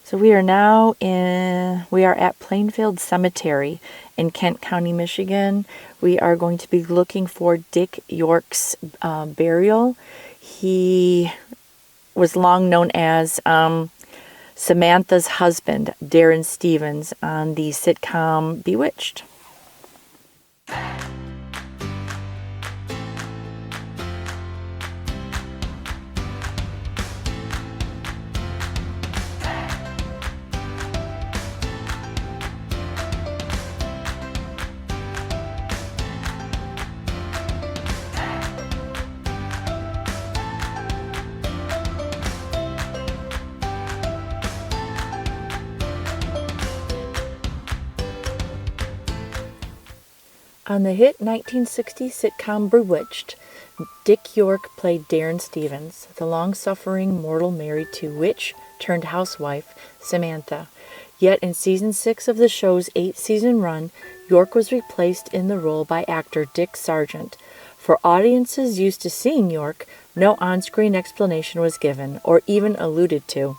So we are at Plainfield Cemetery in Kent County, Michigan. We are going to be looking for Dick York's burial. He was long known as Samantha's husband, Darrin Stephens, on the sitcom Bewitched. On the hit 1960 sitcom Bewitched, Dick York played Darrin Stephens, the long-suffering mortal married to witch-turned-housewife Samantha. Yet in season 6 of the show's 8-season run, York was replaced in the role by actor Dick Sargent. For audiences used to seeing York, no on-screen explanation was given or even alluded to.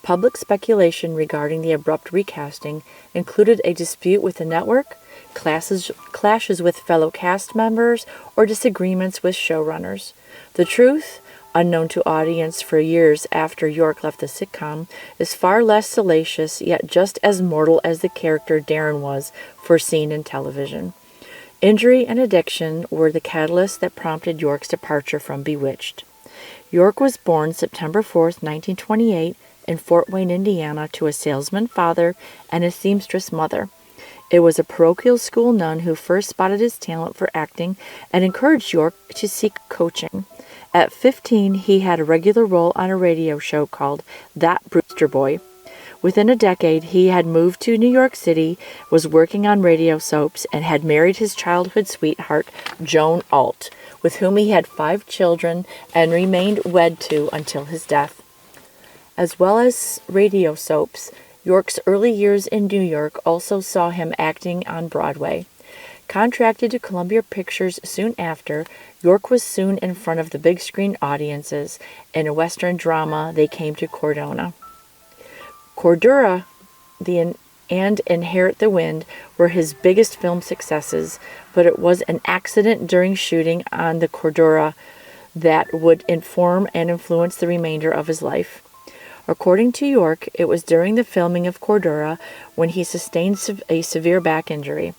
Public speculation regarding the abrupt recasting included a dispute with the network, clashes with fellow cast members, or disagreements with showrunners. The truth, unknown to audience for years after York left the sitcom, is far less salacious yet just as mortal as the character Darrin was for scene and television. Injury and addiction were the catalyst that prompted York's departure from Bewitched. York was born September 4th, 1928, in Fort Wayne, Indiana, to a salesman father and a seamstress mother. It was a parochial school nun who first spotted his talent for acting and encouraged York to seek coaching. At 15, he had a regular role on a radio show called That Brewster Boy. Within a decade, he had moved to New York City, was working on radio soaps, and had married his childhood sweetheart, Joan Alt, with whom he had 5 children and remained wed to until his death. As well as radio soaps, York's early years in New York also saw him acting on Broadway. Contracted to Columbia Pictures soon after, York was soon in front of the big screen audiences in a Western drama They Came to Cordona. Cordura and Inherit the Wind were his biggest film successes, but it was an accident during shooting on the Cordura that would inform and influence the remainder of his life. According to York, it was during the filming of Cordura when he sustained a severe back injury.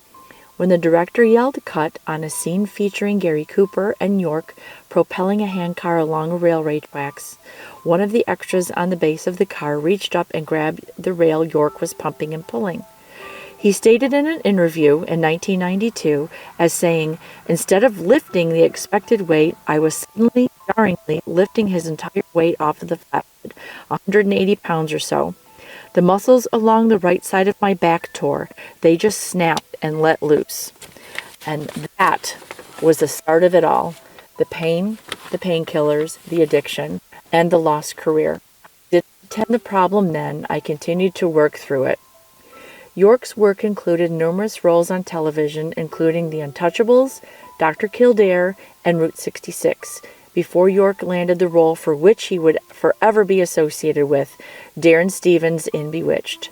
When the director yelled cut on a scene featuring Gary Cooper and York propelling a handcar along railway tracks, one of the extras on the base of the car reached up and grabbed the rail York was pumping and pulling. He stated in an interview in 1992 as saying, "Instead of lifting the expected weight, I was suddenly, jarringly lifting his entire weight off of the flatbed, 180 pounds or so. The muscles along the right side of my back tore. They just snapped and let loose." And that was the start of it all. The pain, the painkillers, the addiction, and the lost career. I didn't pretend the problem then. I continued to work through it. York's work included numerous roles on television, including The Untouchables, Dr. Kildare, and Route 66, before York landed the role for which he would forever be associated with, Darrin Stephens in Bewitched.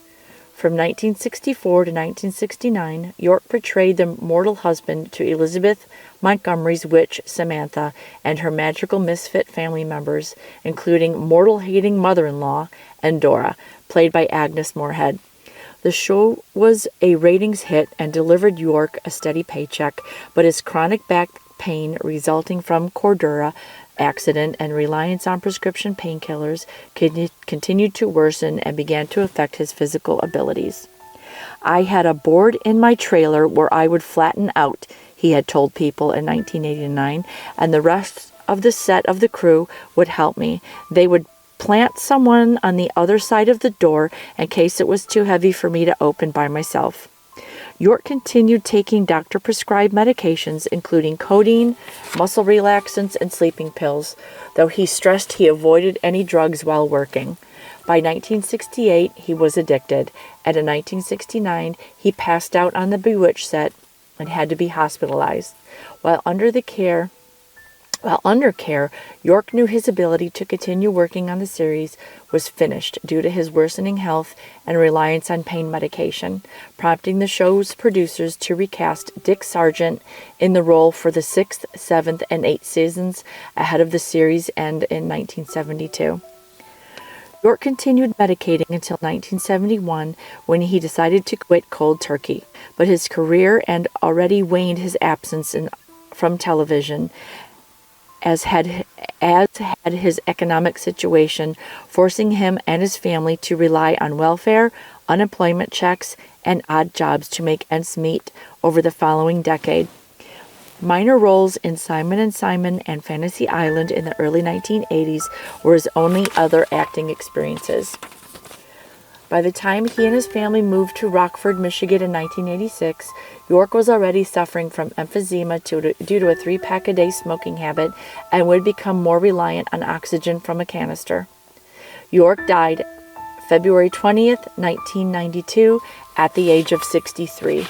From 1964 to 1969, York portrayed the mortal husband to Elizabeth Montgomery's witch Samantha and her magical misfit family members, including mortal-hating mother-in-law and Dora, played by Agnes Moorehead. The show was a ratings hit and delivered York a steady paycheck, but his chronic back pain resulting from Cordura accident and reliance on prescription painkillers continued to worsen and began to affect his physical abilities. "I had a board in my trailer where I would flatten out," he had told People in 1989, "and the rest of the set of the crew would help me. They would plant someone on the other side of the door in case it was too heavy for me to open by myself." York continued taking doctor-prescribed medications, including codeine, muscle relaxants, and sleeping pills, though he stressed he avoided any drugs while working. By 1968, he was addicted, and in 1969, he passed out on the Bewitched set and had to be hospitalized. While under the care While under care, York knew his ability to continue working on the series was finished due to his worsening health and reliance on pain medication, prompting the show's producers to recast Dick Sargent in the role for the 6th, 7th, and 8th seasons ahead of the series' end in 1972. York continued medicating until 1971 when he decided to quit cold turkey, but his career and already waned his absence from television as had his economic situation, forcing him and his family to rely on welfare, unemployment checks, and odd jobs to make ends meet over the following decade. Minor roles in Simon & Simon and Fantasy Island in the early 1980s were his only other acting experiences. By the time he and his family moved to Rockford, Michigan in 1986, York was already suffering from emphysema due to a 3-pack-a-day smoking habit and would become more reliant on oxygen from a canister. York died February 20th, 1992, at the age of 63.